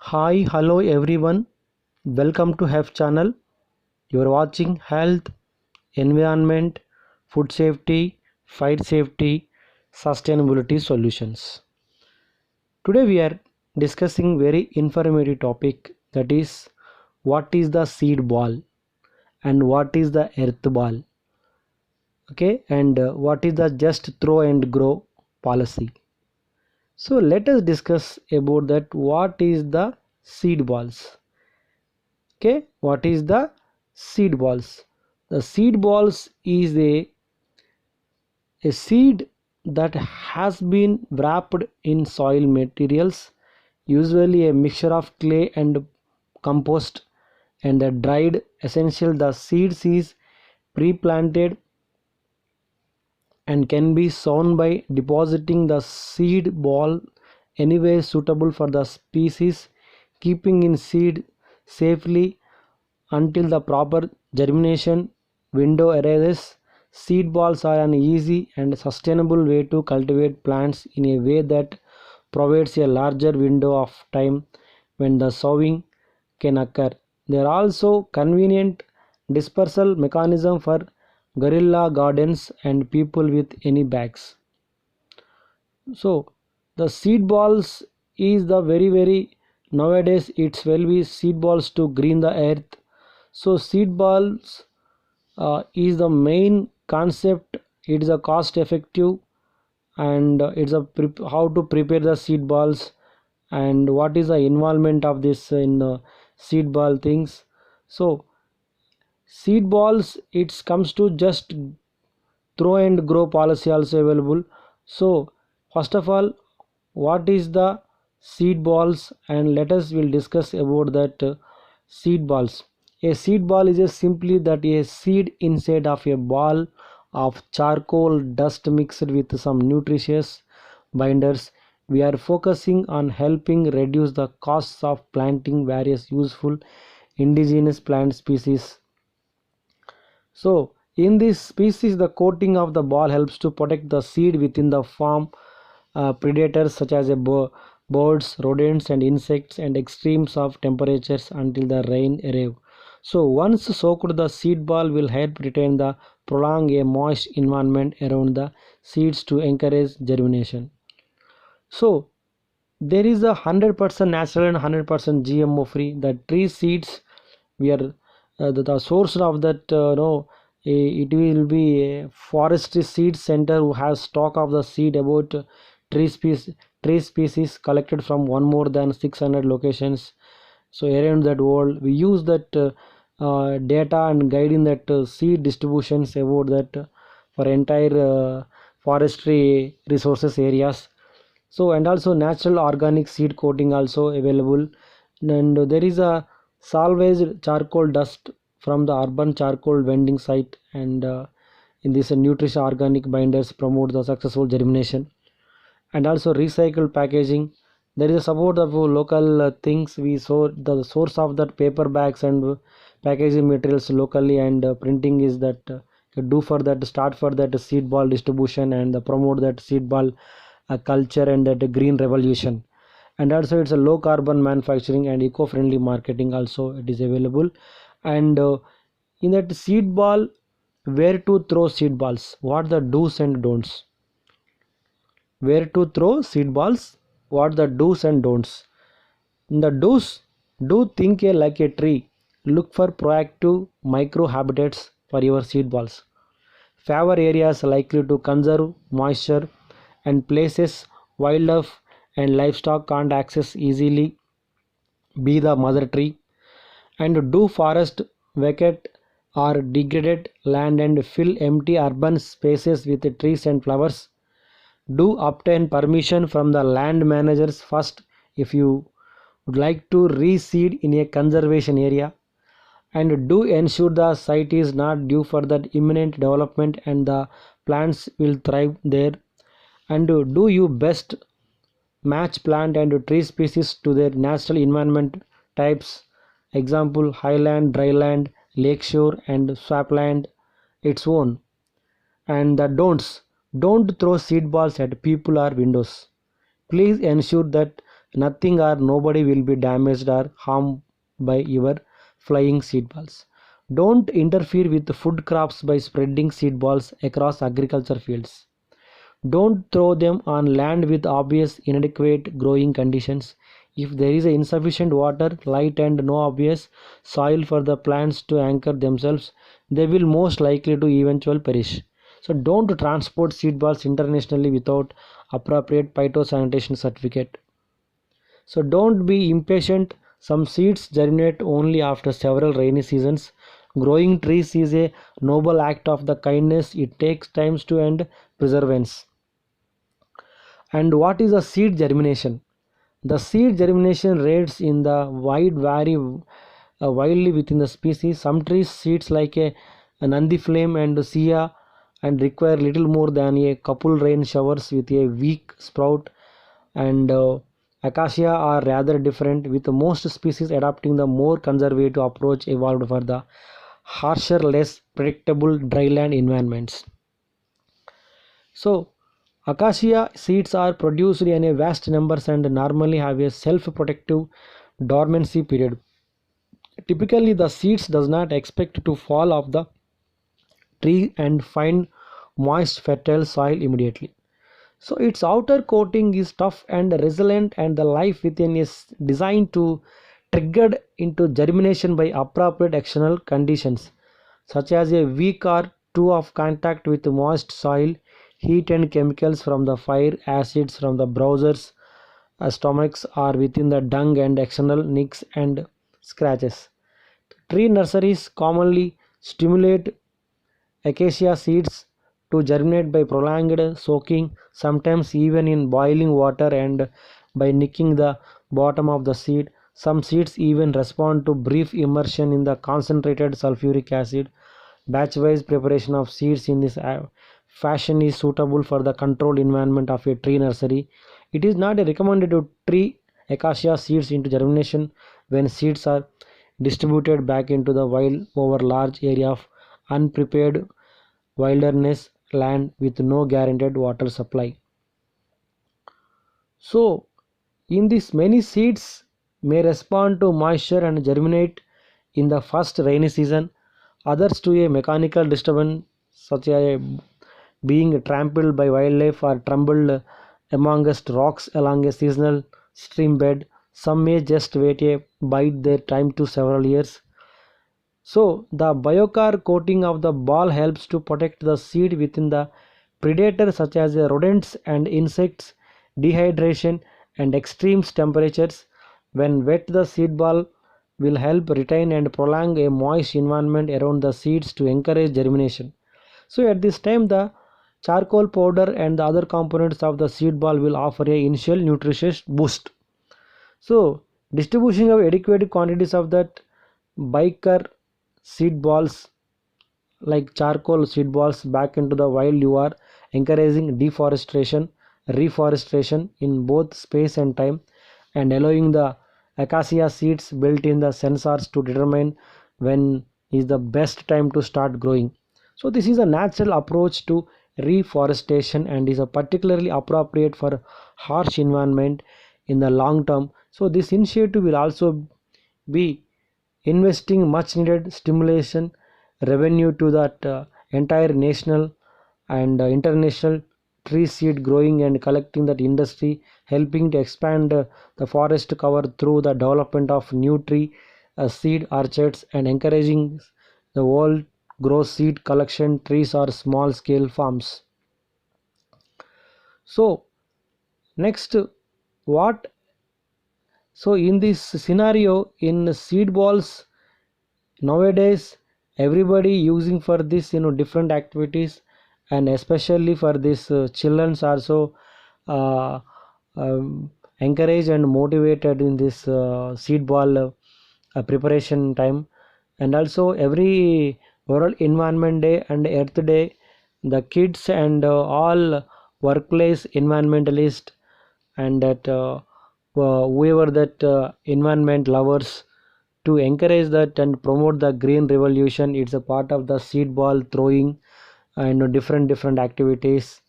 Hi, hello everyone. Welcome to Health channel. You are watching health, environment, food safety, fire safety, sustainability solutions. Today we are discussing very informative topic, that is what is the seed ball and what is the earth ball. Okay, and what is the just throw and grow policy. So let us discuss about that. What is the seed balls? Okay, what is the seed balls? The seed balls is a seed that has been wrapped in soil materials, usually a mixture of clay and compost, and the dried essential. The seeds is pre-planted and can be sown by depositing the seed ball anywhere suitable for the species, keeping in seed safely until the proper germination window arises. Seed balls are an easy and sustainable way to cultivate plants in a way that provides a larger window of time when the sowing can occur. They are also convenient dispersal mechanism for guerrilla gardens and people with any bags. So the seed balls is the very nowadays it's will be seed balls to green the earth. So seed balls is the main concept. It is a cost effective, and it's a how to prepare the seed balls and what is the involvement of this in the seed ball things. So seed balls it comes to just throw and grow policy also available. So first of all, what is the seed balls, and let us will discuss about that seed balls. A seed ball is a simply that a seed inside of a ball of charcoal dust mixed with some nutritious binders. We are focusing on helping reduce the costs of planting various useful indigenous plant species. So in this species, the coating of the ball helps to protect the seed within the farm predators such as birds, rodents and insects and extremes of temperatures until the rain arrive. So once soaked, the seed ball will help retain the prolong a moist environment around the seeds to encourage germination. So there is a 100% natural and 100% GMO free. The tree seeds we are the source of that no, it will be a forestry seed center who has stock of the seed about tree species collected from one more than 600 locations. So around that world we use that data and guiding that seed distributions about that for entire forestry resources areas. So and also natural organic seed coating also available, and there is a salvaged charcoal dust from the urban charcoal vending site, and in this nutritious organic binders promote the successful germination. And also recycled packaging, there is a support of local things. We saw the source of that paper bags and packaging materials locally, and printing is that do for that start for that seed ball distribution and promote that seed ball culture and that green revolution. And also it's a low carbon manufacturing and eco-friendly marketing also it is available. And in that seed ball, where to throw seed balls, what the do's and don'ts. Where to throw seed balls, what the do's and don'ts. In the do's, do think like a tree. Look for proactive micro habitats for your seed balls. Favor areas likely to conserve moisture and places wildlife and livestock can't access easily. Be the mother tree. And do forest vacate or degraded land and fill empty urban spaces with trees and flowers. Do obtain permission from the land managers first if you would like to reseed in a conservation area. And do ensure the site is not due for the imminent development and the plants will thrive there. And do you best match plant and tree species to their natural environment types, example highland, dryland, lakeshore and swampland its own. And the don'ts, don't throw seed balls at people or windows. Please ensure that nothing or nobody will be damaged or harmed by your flying seed balls. Don't interfere with food crops by spreading seed balls across agriculture fields. Don't throw them on land with obvious inadequate growing conditions. If there is insufficient water, light, and no obvious soil for the plants to anchor themselves, they will most likely to eventually perish. So don't transport seed balls internationally without appropriate phytosanitary certificate. So don't be impatient. Some seeds germinate only after several rainy seasons. Growing trees is a noble act of the kindness. It takes time to and perseverance. And what is a seed germination? The seed germination rates in the wide vary widely within the species. Some trees seeds like a Nandi flame and Sia and require little more than a couple rain showers with a weak sprout, and acacia are rather different, with most species adopting the more conservative approach evolved for the harsher, less predictable dryland environments. So, acacia seeds are produced in a vast numbers and normally have a self-protective dormancy period. Typically, the seeds does not expect to fall off the tree and find moist, fertile soil immediately. So its outer coating is tough and resilient, and the life within is designed to triggered into germination by appropriate external conditions, such as a week or two of contact with moist soil, heat and chemicals from the fire, acids from the browsers, stomachs, or within the dung and external nicks and scratches. Tree nurseries commonly stimulate acacia seeds to germinate by prolonged soaking, sometimes even in boiling water, and by nicking the bottom of the seed. Some seeds even respond to brief immersion in the concentrated sulfuric acid. Batch-wise preparation of seeds in this fashion is suitable for the controlled environment of a tree nursery. It is not recommended to tree acacia seeds into germination when seeds are distributed back into the wild over large area of unprepared wilderness land with no guaranteed water supply. So, in this, many seeds may respond to moisture and germinate in the first rainy season, others to a mechanical disturbance such as being trampled by wildlife or tumbled amongst rocks along a seasonal stream bed. Some may just wait a bide their time to several years. So the biochar coating of the ball helps to protect the seed within the predators such as rodents and insects, dehydration and extreme temperatures. When wet, the seed ball will help retain and prolong a moist environment around the seeds to encourage germination. So at this time, the charcoal powder and the other components of the seed ball will offer a initial nutritious boost. So distribution of adequate quantities of that biker seed balls like charcoal seed balls back into the wild, you are encouraging deforestation, reforestation in both space and time, and allowing the acacia seeds built in the sensors to determine when is the best time to start growing. So this is a natural approach to reforestation and is a particularly appropriate for harsh environment in the long term. So this initiative will also be investing much needed stimulation revenue to that entire national and international tree seed growing and collecting that industry, helping to expand the forest cover through the development of new tree seed orchards, and encouraging the world grow seed collection trees or small scale farms. So next, what so in this scenario in seed balls nowadays everybody using for this different activities, and especially for this children's also uh, encouraged and motivated in this seed ball preparation time. And also every world environment day and earth day, the kids and all workplace environmentalist and that whoever that environment lovers to encourage that and promote the green revolution, it's a part of the seed ball throwing and different activities.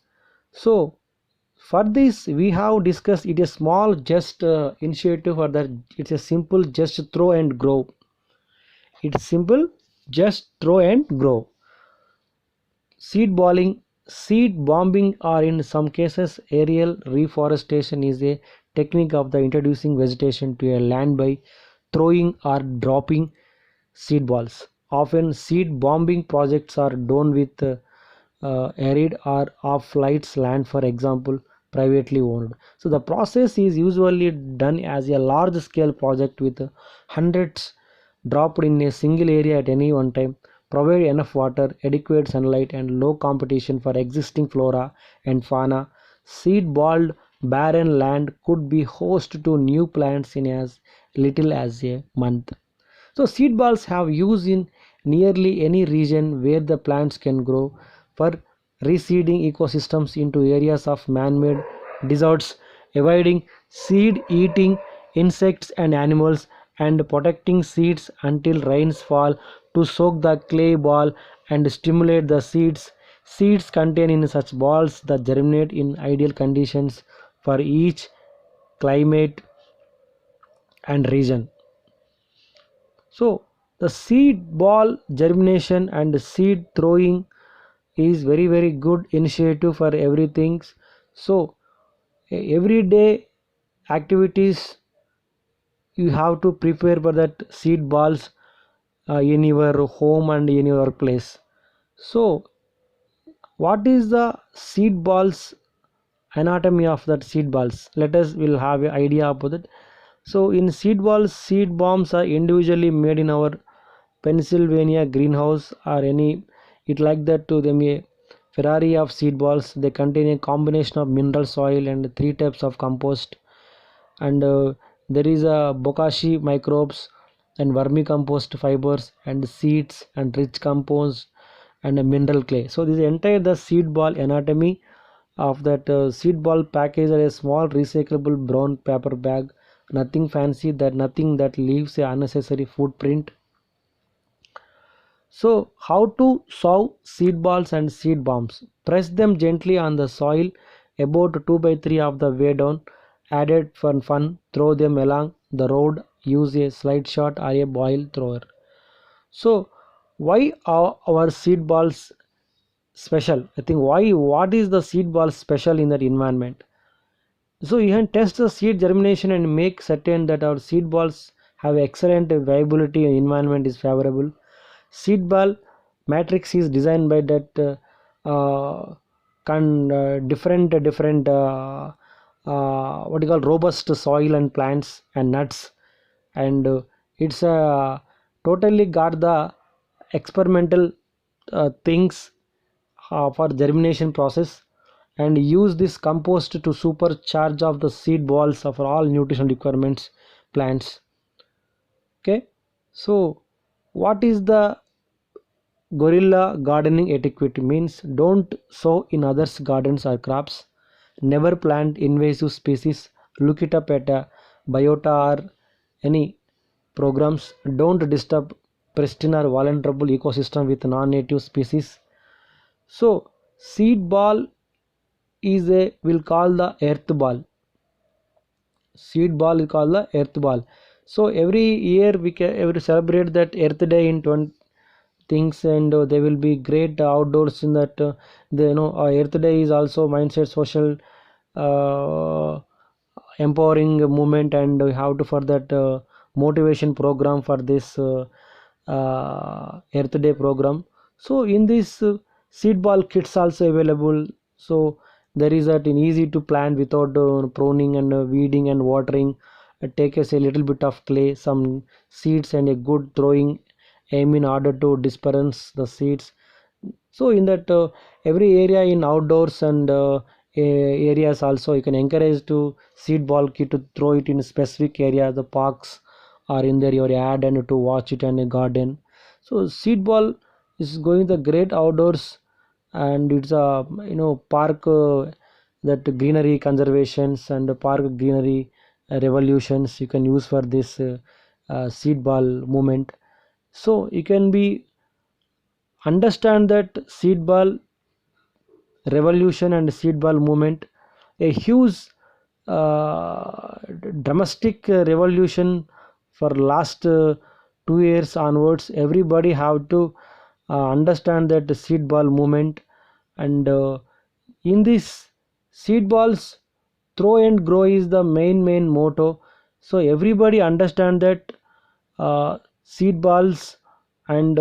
So For this we have discussed it a small just initiative for that. It's a simple just throw and grow. It's simple just throw and grow. Seed balling, seed bombing, or in some cases aerial reforestation is a technique of the introducing vegetation to a land by throwing or dropping seed balls. Often seed bombing projects are done with arid or off-lights land, for example privately owned. So the process is usually done as a large scale project with hundreds dropped in a single area at any one time, provide enough water, adequate sunlight, and low competition for existing flora and fauna. Seed balled barren land could be host to new plants in as little as a month. So seed balls have use in nearly any region where the plants can grow for reseeding ecosystems into areas of man-made deserts, avoiding seed-eating insects and animals, and protecting seeds until rains fall to soak the clay ball and stimulate the seeds. Seeds contained in such balls that germinate in ideal conditions for each climate and region. So the seed ball germination and seed throwing is very good initiative for everything. So everyday activities you have to prepare for that seed balls in your home and in your workplace. So what is the seed balls anatomy of that seed balls? Let us will have an idea about it. So in seed balls, seed bombs are individually made in our Pennsylvania greenhouse or any it like that to them a Ferrari of seed balls. They contain a combination of mineral soil and three types of compost, and there is a bokashi microbes and vermicompost fibers and seeds and rich compost and a mineral clay. So this entire the seed ball anatomy of that seed ball package are a small recyclable brown paper bag, nothing fancy, that nothing that leaves a unnecessary footprint. So how to sow seed balls and seed bombs? Press them gently on the soil about 2 by 3 of the way down. Added for fun, throw them along the road. Use a slide shot or a boil thrower. So why are our seed balls special? I think why what is the seed ball special in that environment? So you can test the seed germination and make certain that our seed balls have excellent viability and environment is favorable. Seed ball matrix is designed by that different what you call robust soil and plants and nuts, and it's totally got the experimental things for germination process, and use this compost to supercharge of the seed balls of all nutrition requirements plants. Okay, so what is the guerrilla gardening etiquette? Means don't sow in others gardens or crops, never plant invasive species, look it up at a biota or any programs, don't disturb pristine or vulnerable ecosystem with non-native species. So seed ball is a will call the earth ball. Seed ball is called the earth ball. So every year we can every celebrate that earth day in 20 things, and there will be great outdoors in that the earth day is also mindset social uh, empowering movement, and we have to for that motivation program for this earth day program. So in this seed ball kits also available. So there is that in easy to plant without pruning and weeding and watering. Take us a little bit of clay, some seeds, and a good throwing aim in order to disperse the seeds. So in that every area in outdoors and areas also you can encourage to seed ball kit to throw it in specific area, the parks or in there your yard, and to watch it in a garden. So seed ball is going the great outdoors, and it's a park that greenery conservations and park greenery revolutions you can use for this seed ball movement. So you can be understand that seed ball revolution and seed ball movement a huge uh, dramatic revolution for last 2 years onwards. Everybody have to understand that the seed ball movement, and in this seed balls throw and grow is the main motto. So everybody understand that seed balls, and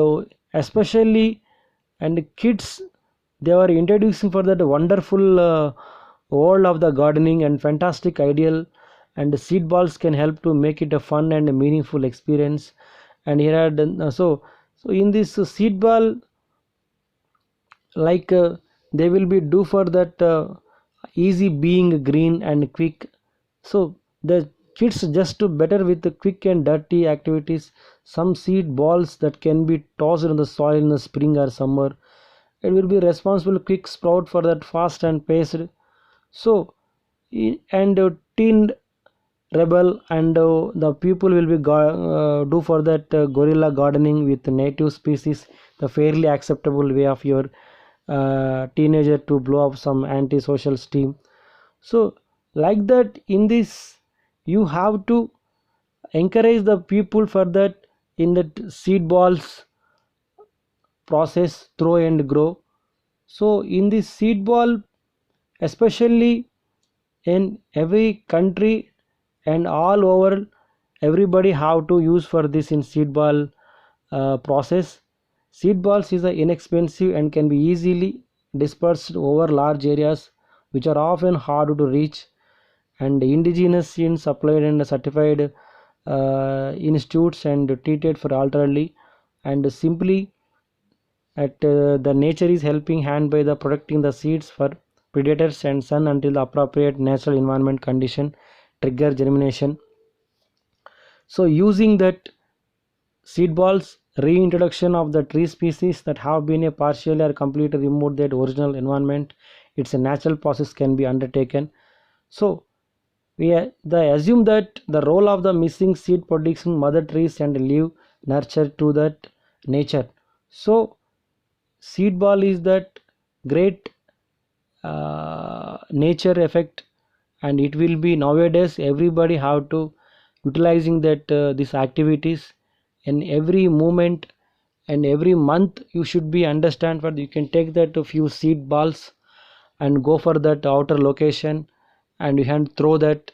especially and kids, they were introducing for that wonderful world of the gardening and fantastic ideal, and the seed balls can help to make it a fun and a meaningful experience. And here are so in this seed ball, like they will be do for that easy being green and quick. So the kids just to better with the quick and dirty activities. Some seed balls that can be tossed in the soil in the spring or summer, it will be responsible quick sprout for that fast and paced. So and teen rebel, and the people will be do for that guerrilla gardening with native species, the fairly acceptable way of your teenager to blow up some antisocial steam. So like that, in this you have to encourage the people for that in that seed balls process throw and grow. So in this seed ball, especially in every country and all over, everybody have to use for this in seed ball process. Seed balls is inexpensive and can be easily dispersed over large areas which are often hard to reach, and indigenous seeds supplied and certified institutes and treated for alternatively, and simply at the nature is helping hand by the protecting the seeds for predators and sun until the appropriate natural environment condition trigger germination. So using that seed balls, reintroduction of the tree species that have been a partially or completely removed that original environment, it's a natural process can be undertaken. So they assume that the role of the missing seed producing mother trees and leave nurture to that nature. So seed ball is that great nature effect, and it will be nowadays everybody have to utilizing that these activities in every moment, and every month you should be understand for you can take that a few seed balls and go for that outer location, and you can throw that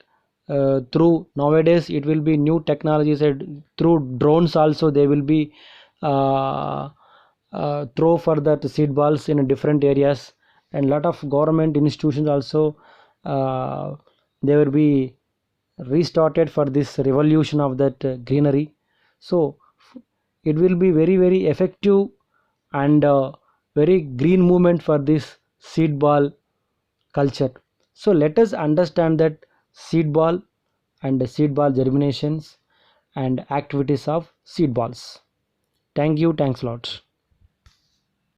through nowadays it will be new technologies, and through drones also they will be uh, throw for that seed balls in different areas, and lot of government institutions also they will be restarted for this revolution of that greenery. So it will be very effective and very green movement for this seed ball culture. So let us understand that seed ball and the seed ball germinations and activities of seed balls. Thank you, thanks a lot.